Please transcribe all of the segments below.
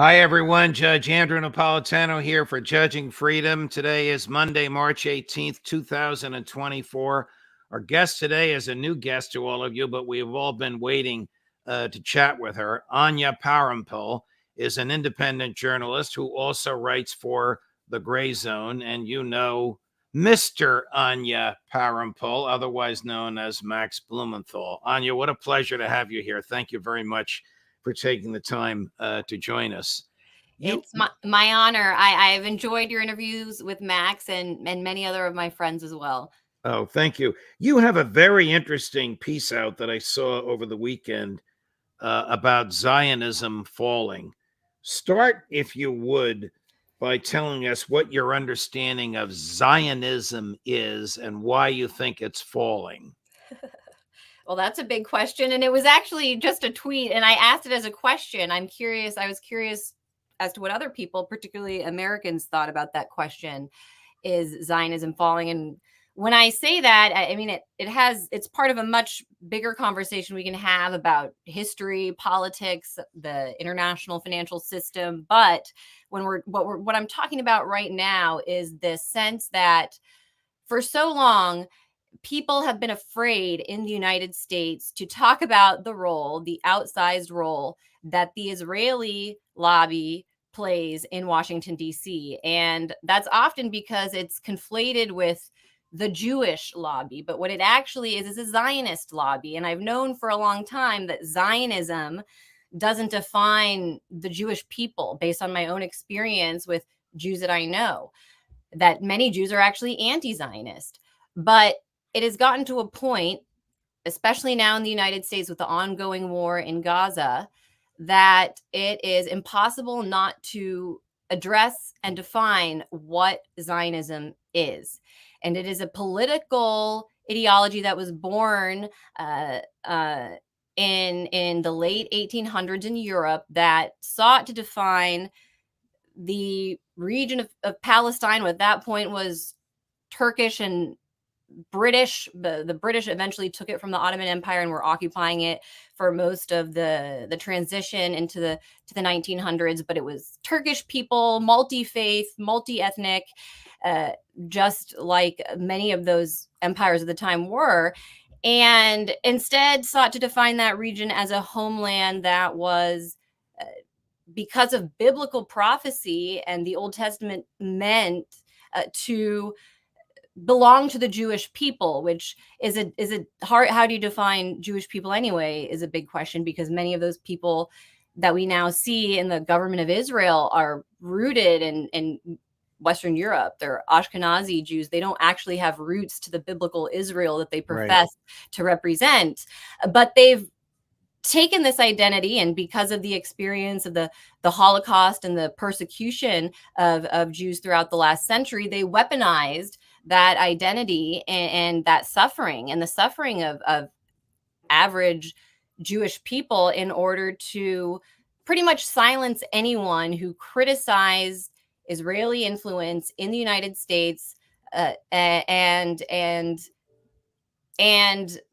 Hi, everyone. Judge Andrew Napolitano here for Judging Freedom. Today is Monday, March 18th, 2024. Our guest today is a new guest to all of you, but we have all been waiting to chat with her. Anya Parampil is an independent journalist who also writes for The Gray Zone. And you know Mr. Anya Parampil, otherwise known as Max Blumenthal. Anya, what a pleasure to have you here. Thank you very much for taking the time to join us. It's my honor. I've enjoyed your interviews with Max and many other of my friends as well. Oh, thank you. You have a very interesting piece out that I saw over the weekend about Zionism falling. Start, if you would, by telling us what your understanding of Zionism is and why you think it's falling. Well, that's a big question. And it was actually just a tweet, and I asked it as a question. I was curious as to what other people, particularly Americans, thought about that question. Is Zionism falling? And when I say that, I mean, it's part of a much bigger conversation we can have about history, politics, the international financial system. But what I'm talking about right now is this sense that for so long, people have been afraid in the United States to talk about the outsized role that the Israeli lobby plays in Washington, D.C. And that's often because it's conflated with the Jewish lobby. But what it actually is a Zionist lobby. And I've known for a long time that Zionism doesn't define the Jewish people based on my own experience with Jews that I know, that many Jews are actually anti-Zionist. But it has gotten to a point, especially now in the United States with the ongoing war in Gaza, that it is impossible not to address and define what Zionism is. And it is a political ideology that was born in the late 1800s in Europe that sought to define the region of Palestine, what at that point was Turkish and British. The British eventually took it from the Ottoman Empire and were occupying it for most of the transition into the 1900s. But it was Turkish people, multi-faith, multi-ethnic, just like many of those empires of the time were, and instead sought to define that region as a homeland that was, because of biblical prophecy and the Old Testament, meant to belong to the Jewish people, which is a hard. How do you define Jewish people anyway? Is a big question, because many of those people that we now see in the government of Israel are rooted in Western Europe. They're Ashkenazi Jews. They don't actually have roots to the biblical Israel that they profess to represent, but they've taken this identity, and because of the experience of the Holocaust and the persecution of Jews throughout the last century, they weaponized that identity and that suffering, and the suffering of average Jewish people, in order to pretty much silence anyone who criticized Israeli influence in the United States, and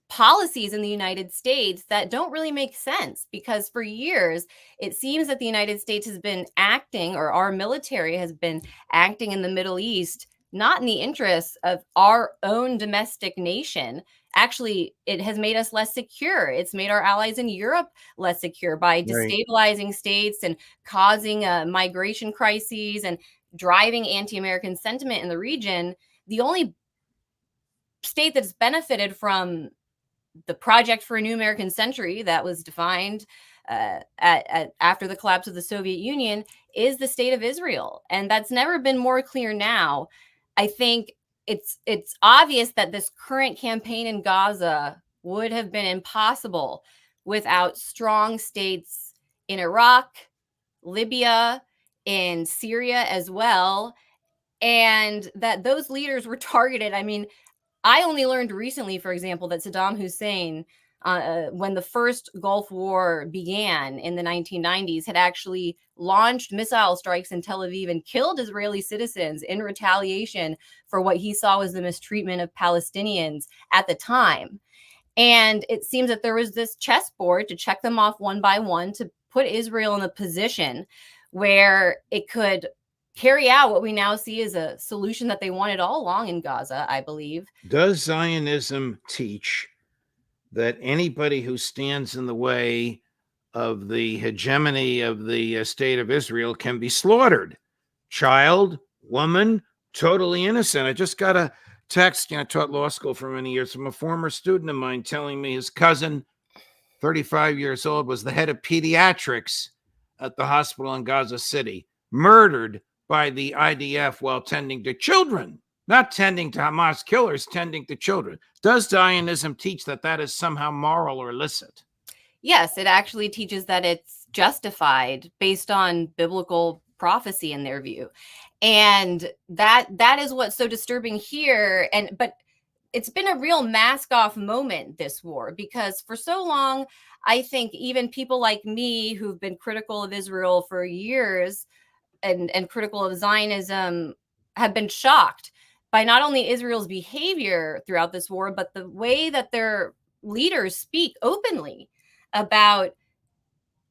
policies in the United States that don't really make sense. Because for years, it seems that the United States has been acting, or our military has been acting in the Middle East, not in the interests of our own domestic nation. Actually, it has made us less secure. It's made our allies in Europe less secure by destabilizing states and causing migration crises and driving anti-American sentiment in the region. The only state that's benefited from the Project for a New American Century that was defined after the collapse of the Soviet Union is the state of Israel. And that's never been more clear now. I think it's obvious that this current campaign in Gaza would have been impossible without strong states in Iraq, Libya, in Syria as well, and that those leaders were targeted. I mean, I only learned recently, for example, that Saddam Hussein, when the first Gulf War began in the 1990s, had actually launched missile strikes in Tel Aviv and killed Israeli citizens in retaliation for what he saw was the mistreatment of Palestinians at the time. And it seems that there was this chessboard to check them off one by one, to put Israel in a position where it could carry out what we now see as a solution that they wanted all along in Gaza, I believe. Does Zionism teach that anybody who stands in the way of the hegemony of the state of Israel can be slaughtered? Child, woman, totally innocent. I just got a text, I taught law school for many years, from a former student of mine telling me his cousin, 35 years old, was the head of pediatrics at the hospital in Gaza City, murdered by the IDF while tending to children, not tending to Hamas killers, tending to children. Does Zionism teach that that is somehow moral or illicit? Yes, it actually teaches that it's justified based on biblical prophecy in their view. And that is what's so disturbing here. But it's been a real mask off moment, this war, because for so long, I think even people like me who've been critical of Israel for years and critical of Zionism have been shocked by not only Israel's behavior throughout this war, but the way that their leaders speak openly about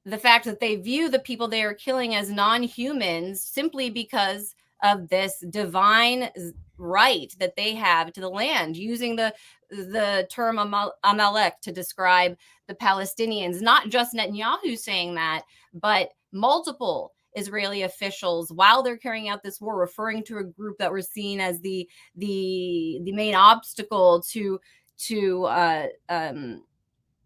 the fact that they view the people they are killing as non-humans simply because of this divine right that they have to the land, using the term Amalek to describe the Palestinians. Not just Netanyahu saying that, but multiple Israeli officials, while they're carrying out this war, referring to a group that were seen as the main obstacle to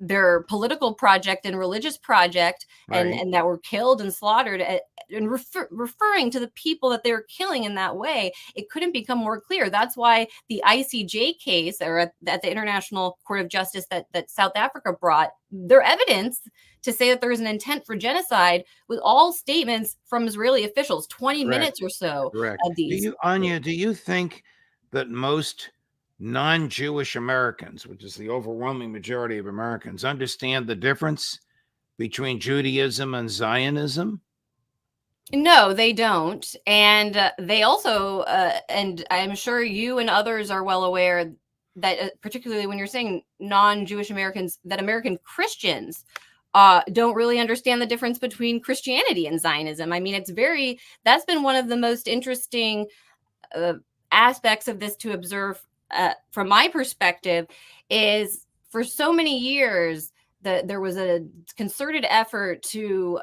their political project and religious project, Right. and that were killed and slaughtered, and referring to the people that they were killing in that way. It couldn't become more clear. That's why the ICJ case, or at the International Court of Justice that South Africa brought, their evidence to say that there was an intent for genocide with all statements from Israeli officials, 20 Correct. minutes or so Correct. of these. Anya, do you think that most non-Jewish Americans, which is the overwhelming majority of Americans, understand the difference between Judaism and Zionism? No, they don't. And they also, and I'm sure you and others are well aware that, particularly when you're saying non-Jewish Americans, that American Christians don't really understand the difference between Christianity and Zionism. I mean, that's been one of the most interesting aspects of this to observe from my perspective, is for so many years that there was a concerted effort to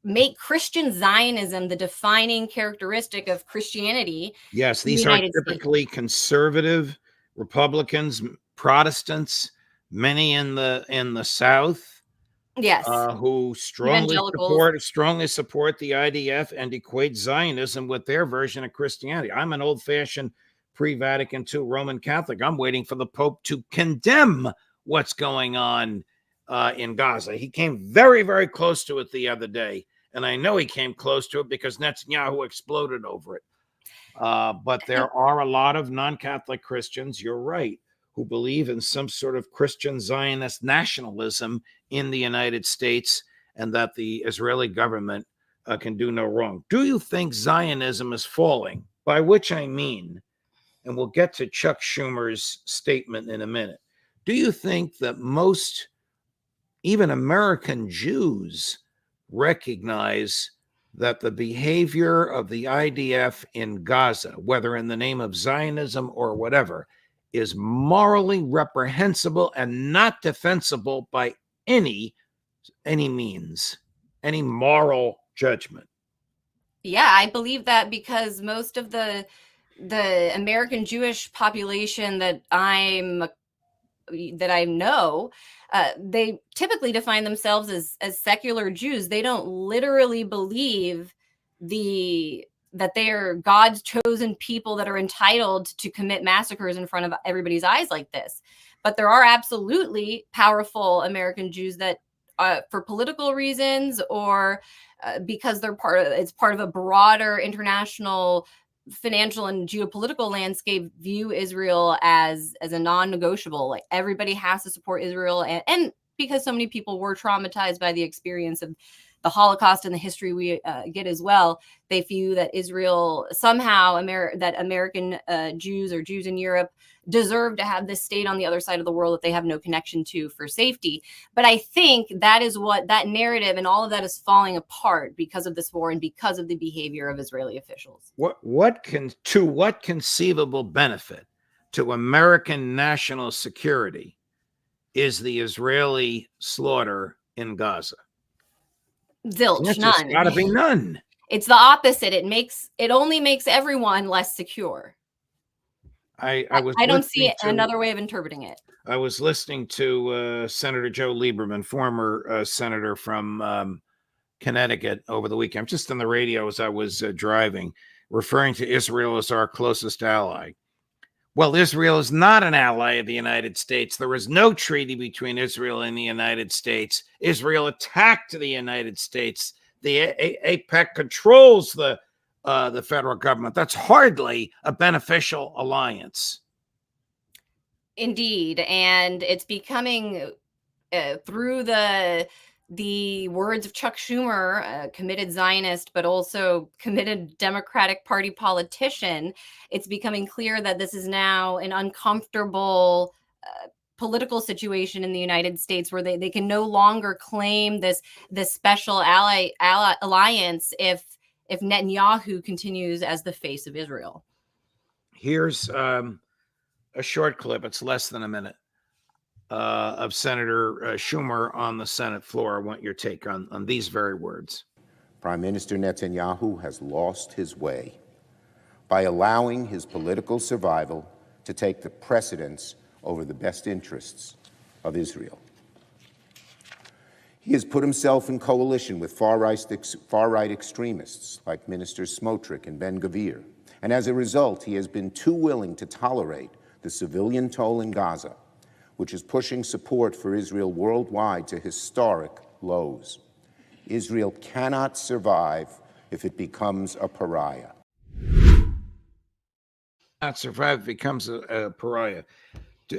make Christian Zionism the defining characteristic of Christianity. Yes, in the these are United States. typically conservative Republicans, Protestants, many in the South, Yes. who strongly Evangelicals. support the IDF and equate Zionism with their version of Christianity. I'm an old-fashioned pre-Vatican II Roman Catholic. I'm waiting for the Pope to condemn what's going on in Gaza. He came very, very close to it the other day, and I know he came close to it because Netanyahu exploded over it. But there are a lot of non-Catholic Christians, you're right, who believe in some sort of Christian Zionist nationalism in the United States, and that the Israeli government can do no wrong. Do you think Zionism is falling? By which I mean, and we'll get to Chuck Schumer's statement in a minute, do you think that most, even American Jews, recognize that the behavior of the IDF in Gaza, whether in the name of Zionism or whatever, is morally reprehensible and not defensible by any means, any moral judgment? Yeah, I believe that because most of the American Jewish population that I know, they typically define themselves as secular Jews. They don't literally believe that they are God's chosen people that are entitled to commit massacres in front of everybody's eyes like this. But there are absolutely powerful American Jews that, for political reasons or because it's part of a broader international financial and geopolitical landscape, view Israel as a non-negotiable. Like, everybody has to support Israel, and because so many people were traumatized by the experience of the Holocaust and the history we get as well, they view that Israel somehow that American Jews or Jews in Europe deserve to have this state on the other side of the world that they have no connection to for safety. But I think that is what that narrative and all of that is falling apart because of this war and because of the behavior of Israeli officials. What conceivable benefit to American national security is the Israeli slaughter in Gaza? Zilch, none. It's got to be none. It's the opposite. It only makes everyone less secure. I don't see another way of interpreting it. I was listening to Senator Joe Lieberman, former senator from Connecticut, over the weekend, just on the radio as I was driving, referring to Israel as our closest ally. Well, Israel is not an ally of the United States. There is no treaty between Israel and the United States. Israel attacked the United States. The AIPAC controls the federal government. That's hardly a beneficial alliance. Indeed, and it's becoming through the words of Chuck Schumer, committed Zionist, but also committed Democratic Party politician. It's becoming clear that this is now an uncomfortable political situation in the United States where they can no longer claim this special ally alliance if Netanyahu continues as the face of Israel. Here's a short clip. It's less than a minute of Senator Schumer on the Senate floor. I want your take on these very words. Prime Minister Netanyahu has lost his way by allowing his political survival to take the precedence over the best interests of Israel. He has put himself in coalition with far-right extremists like Ministers Smotrich and Ben-Gvir, and as a result, he has been too willing to tolerate the civilian toll in Gaza, which is pushing support for Israel worldwide to historic lows. Israel cannot survive if it becomes a pariah. Not survive if it becomes a pariah.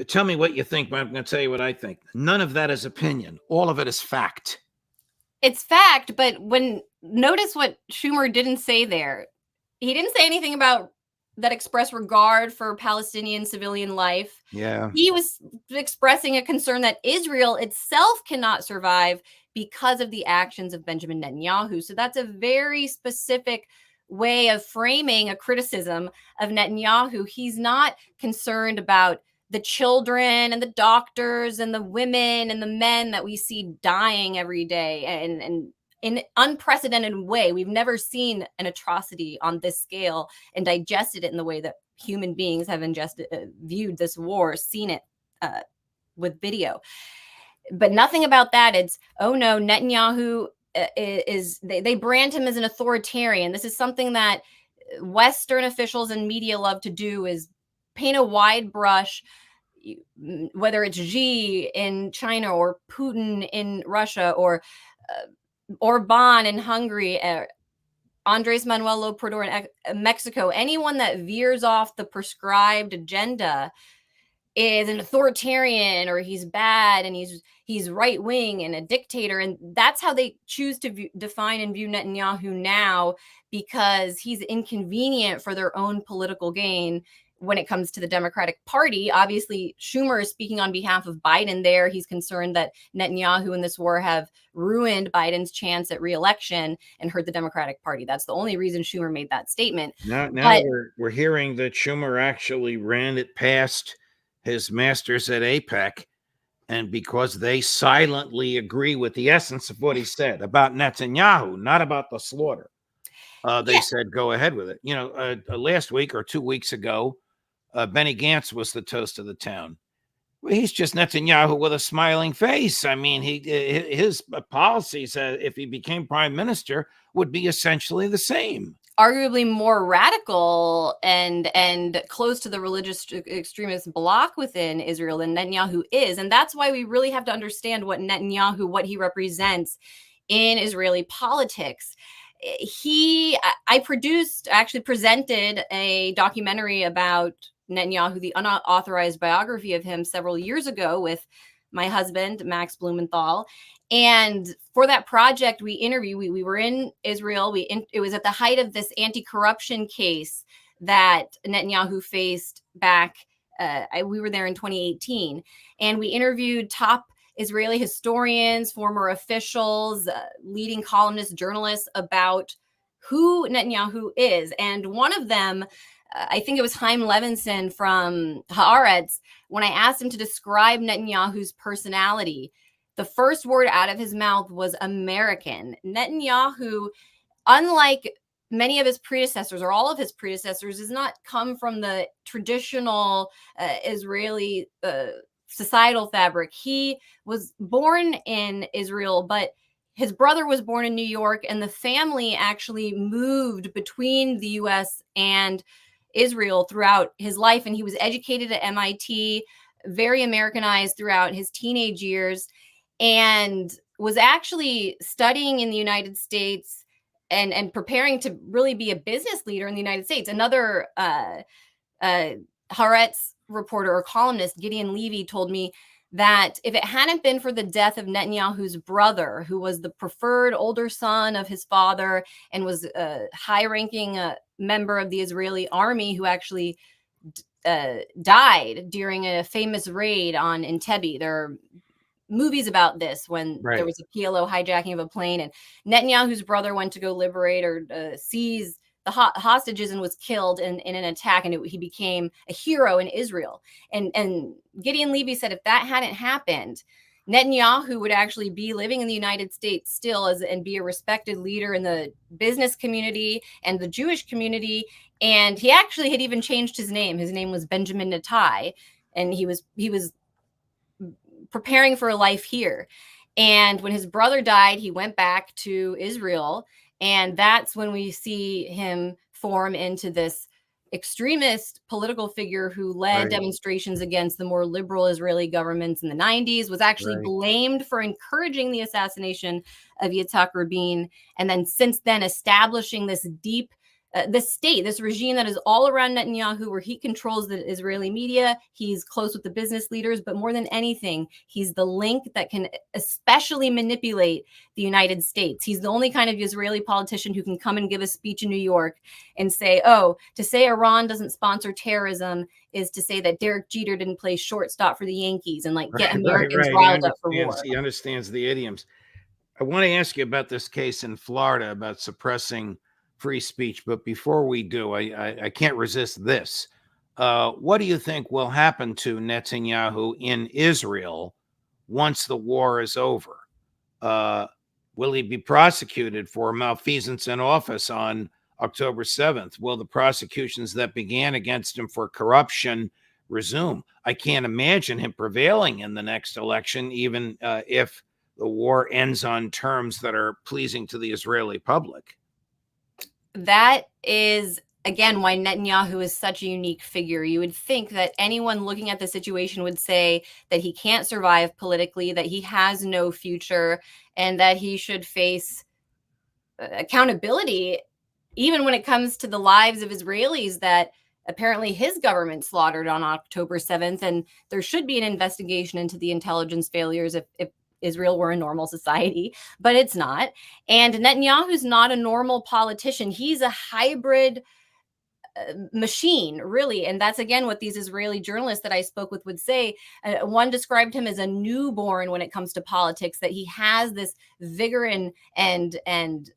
Tell me what you think, but I'm going to tell you what I think. None of that is opinion. All of it is fact. It's fact, but notice what Schumer didn't say there. He didn't say anything about that express regard for Palestinian civilian life. Yeah. He was expressing a concern that Israel itself cannot survive because of the actions of Benjamin Netanyahu. So that's a very specific way of framing a criticism of Netanyahu. He's not concerned about the children and the doctors and the women and the men that we see dying every day and in an unprecedented way. We've never seen an atrocity on this scale and digested it in the way that human beings have viewed this war, seen it with video. But nothing about that. It's, oh no, Netanyahu they brand him as an authoritarian. This is something that Western officials and media love to do, is paint a wide brush, whether it's Xi in China or Putin in Russia or Orban in Hungary, Andres Manuel López Obrador in Mexico. Anyone that veers off the prescribed agenda is an authoritarian, or he's bad and he's right wing and a dictator. And that's how they choose to define and view Netanyahu now, because he's inconvenient for their own political gain. When it comes to the Democratic Party, obviously Schumer is speaking on behalf of Biden there. He's concerned that Netanyahu and this war have ruined Biden's chance at re-election and hurt the Democratic Party. That's the only reason Schumer made that statement. Now we're hearing that Schumer actually ran it past his masters at AIPAC, and because they silently agree with the essence of what he said about Netanyahu, not about the slaughter, they said go ahead with it. You know, last week or 2 weeks ago, Benny Gantz was the toast of the town. Well, he's just Netanyahu with a smiling face. I mean, his policies, if he became prime minister, would be essentially the same. Arguably more radical and close to the religious extremist bloc within Israel than Netanyahu is. And that's why we really have to understand what Netanyahu, what he represents in Israeli politics. I presented a documentary about Netanyahu, the unauthorized biography of him, several years ago with my husband, Max Blumenthal. And for that project, we were in Israel. It was at the height of this anti-corruption case that Netanyahu faced back We were there in 2018, and we interviewed top Israeli historians, former officials, leading columnists, journalists about who Netanyahu is. And one of them, I think it was Chaim Levinson from Haaretz, when I asked him to describe Netanyahu's personality, the first word out of his mouth was American. Netanyahu, unlike many of his predecessors or all of his predecessors, does not come from the traditional Israeli societal fabric. He was born in Israel, but his brother was born in New York, and the family actually moved between the US and Israel throughout his life. And he was educated at MIT, very Americanized throughout his teenage years, and was actually studying in the United States and preparing to really be a business leader in the United States. Another Haaretz reporter or columnist, Gideon Levy, told me that if it hadn't been for the death of Netanyahu's brother, who was the preferred older son of his father and was a high-ranking member of the Israeli army, who actually died during a famous raid on Entebbe. There are movies about this, when there was a PLO hijacking of a plane, and Netanyahu's brother went to go liberate or seize the hostages and was killed in an attack, and he became a hero in Israel. And Gideon Levy said if that hadn't happened, Netanyahu would actually be living in the United States still and be a respected leader in the business community and the Jewish community. And he actually had even changed his name. His name was Benjamin Netai, and he was preparing for a life here. And when his brother died, he went back to Israel. And that's when we see him form into this extremist political figure who led demonstrations against the more liberal Israeli governments in the 90s, was actually blamed for encouraging the assassination of Yitzhak Rabin. And then since then, establishing this deep this state, this regime that is all around Netanyahu, where he controls the Israeli media. He's close with the business leaders, but more than anything, he's the link that can especially manipulate the United States. He's the only kind of Israeli politician who can come and give a speech in New York and say, oh, to say Iran doesn't sponsor terrorism is to say that Derek Jeter didn't play shortstop for the Yankees and get Americans riled up for war. He understands the idioms. I want to ask you about this case in Florida about suppressing free speech. But before we do, I can't resist this. What do you think will happen to Netanyahu in Israel once the war is over? Will he be prosecuted for malfeasance in office on October 7th? Will the prosecutions that began against him for corruption resume? I can't imagine him prevailing in the next election, even if the war ends on terms that are pleasing to the Israeli public. That is, again, why Netanyahu is such a unique figure. You would think that anyone looking at the situation would say that he can't survive politically, that he has no future, and that he should face accountability, even when it comes to the lives of Israelis that apparently his government slaughtered on October 7th. And there should be an investigation into the intelligence failures if Israel were a normal society, but it's not. And Netanyahu's not a normal politician. He's a hybrid machine, really. And that's, again, what these Israeli journalists that I spoke with would say. One described him as a newborn when it comes to politics, that he has this vigor and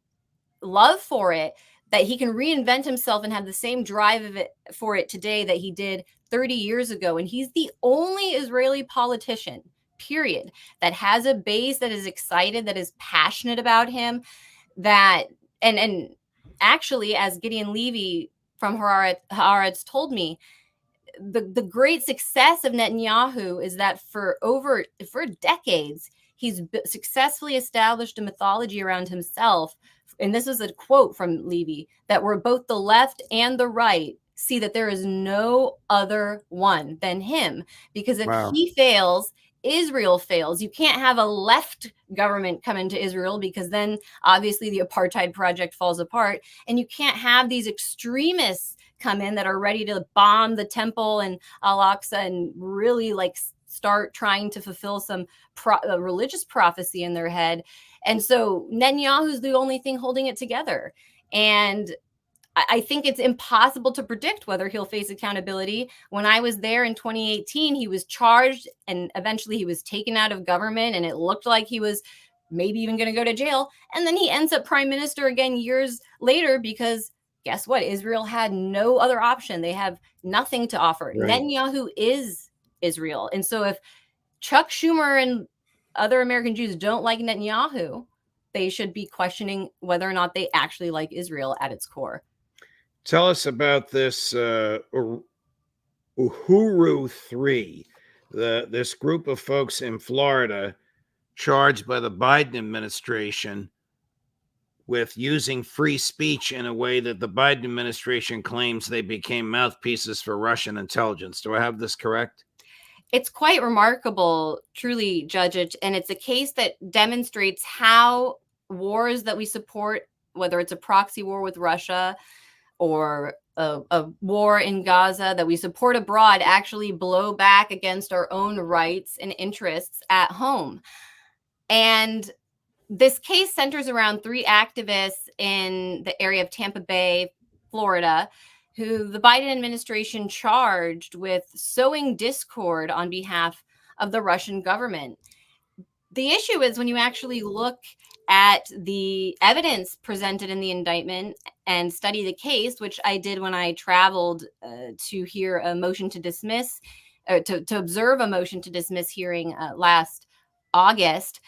love for it, that he can reinvent himself and have the same drive for it today that he did 30 years ago. And he's the only Israeli politician, period, that has a base that is excited, that is passionate about him, that and actually, as Gideon Levy from Haaretz told me, the great success of Netanyahu is that for decades he's successfully established a mythology around himself. And this is a quote from Levy, that where both the left and the right see that there is no other one than him, because if he fails, Israel fails. You can't have a left government come into Israel, because then obviously the apartheid project falls apart. And you can't have these extremists come in that are ready to bomb the temple and Al-Aqsa and really start trying to fulfill some religious prophecy in their head. And so Netanyahu's the only thing holding it together. And I think it's impossible to predict whether he'll face accountability. When I was there in 2018, he was charged and eventually he was taken out of government, and it looked like he was maybe even going to go to jail. And then he ends up prime minister again years later because guess what? Israel had no other option. They have nothing to offer. Right. Netanyahu is Israel. And so if Chuck Schumer and other American Jews don't like Netanyahu, they should be questioning whether or not they actually like Israel at its core. Tell us about this Uhuru 3, this group of folks in Florida charged by the Biden administration with using free speech in a way that the Biden administration claims they became mouthpieces for Russian intelligence. Do I have this correct? It's quite remarkable, truly, Judge, and it's a case that demonstrates how wars that we support, whether it's a proxy war with Russia or a war in Gaza that we support abroad, actually blow back against our own rights and interests at home. And this case centers around 3 activists in the area of Tampa Bay, Florida, who the Biden administration charged with sowing discord on behalf of the Russian government. The issue is when you actually look at the evidence presented in the indictment and study the case, which I did when I traveled to hear a motion to dismiss, to observe a motion to dismiss hearing last August.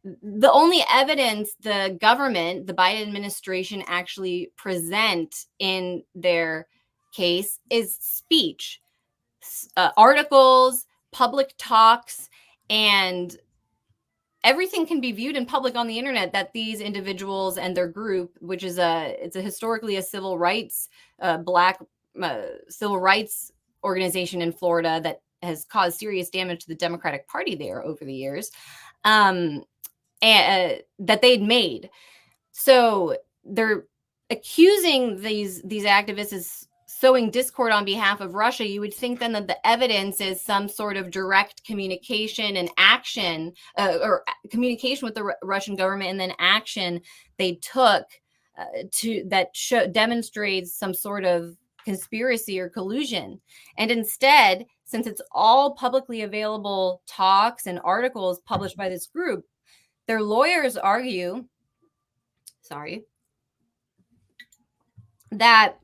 The only evidence the government, the Biden administration, actually present in their case is speech, articles, public talks, and everything can be viewed in public on the internet that these individuals and their group, which is it's historically a civil rights, black civil rights organization in Florida that has caused serious damage to the Democratic Party there over the years. And that they'd made. So they're accusing these activists as sowing discord on behalf of Russia. You would think then that the evidence is some sort of direct communication and action, or communication with the Russian government, and then action they took demonstrates some sort of conspiracy or collusion. And instead, since it's all publicly available talks and articles published by this group, their lawyers argue, that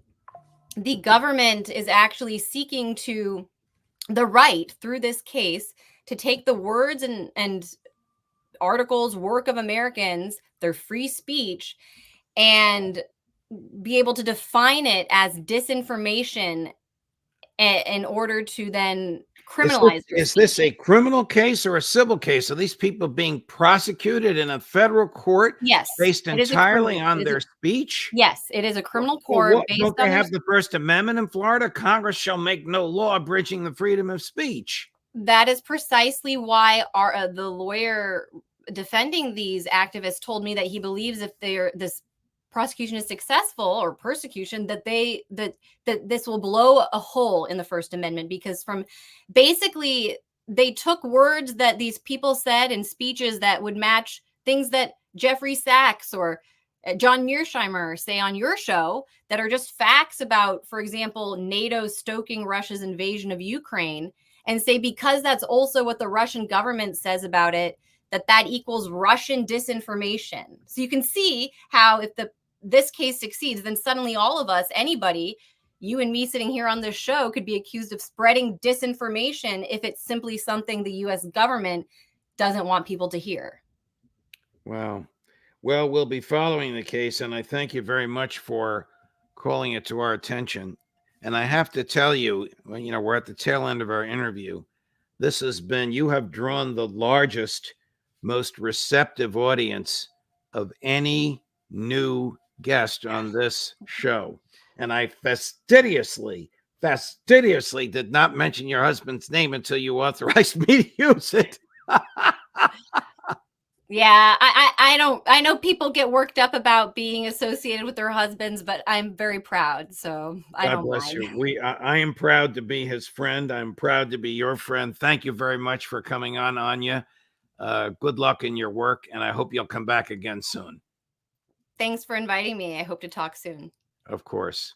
the government is actually seeking to the right through this case to take the words and articles, work of Americans, their free speech, and be able to define it as disinformation in order to then criminalize. Is this a criminal case or a civil case? Are these people being prosecuted in a federal court? Yes, based entirely on their speech? Yes, it is a criminal court. Don't they have the First Amendment in Florida? Congress shall make no law abridging the freedom of speech. That is precisely why the lawyer defending these activists told me that he believes if this prosecution is successful, or persecution, that this will blow a hole in the First Amendment, because basically they took words that these people said in speeches that would match things that Jeffrey Sachs or John Mearsheimer say on your show that are just facts about, for example, NATO stoking Russia's invasion of Ukraine, and say because that's also what the Russian government says about it, that equals Russian disinformation. So you can see how if this case succeeds, then suddenly all of us, anybody, you and me sitting here on this show, could be accused of spreading disinformation if it's simply something the U.S. government doesn't want people to hear. Wow. Well, we'll be following the case, and I thank you very much for calling it to our attention. And I have to tell you, we're at the tail end of our interview. You have drawn the largest, most receptive audience of any new guest on this show. And I fastidiously did not mention your husband's name until you authorized me to use it. Yeah, I know people get worked up about being associated with their husbands, but I'm very proud. So God bless you. I am proud to be his friend. I'm proud to be your friend. Thank you very much for coming on, Anya. Good luck in your work, and I hope you'll come back again soon. Thanks for inviting me. I hope to talk soon. Of course.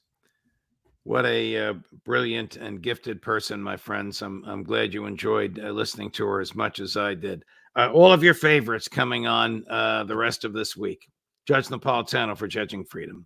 What a brilliant and gifted person, my friends. I'm glad you enjoyed listening to her as much as I did. All of your favorites coming on the rest of this week. Judge Napolitano for Judging Freedom.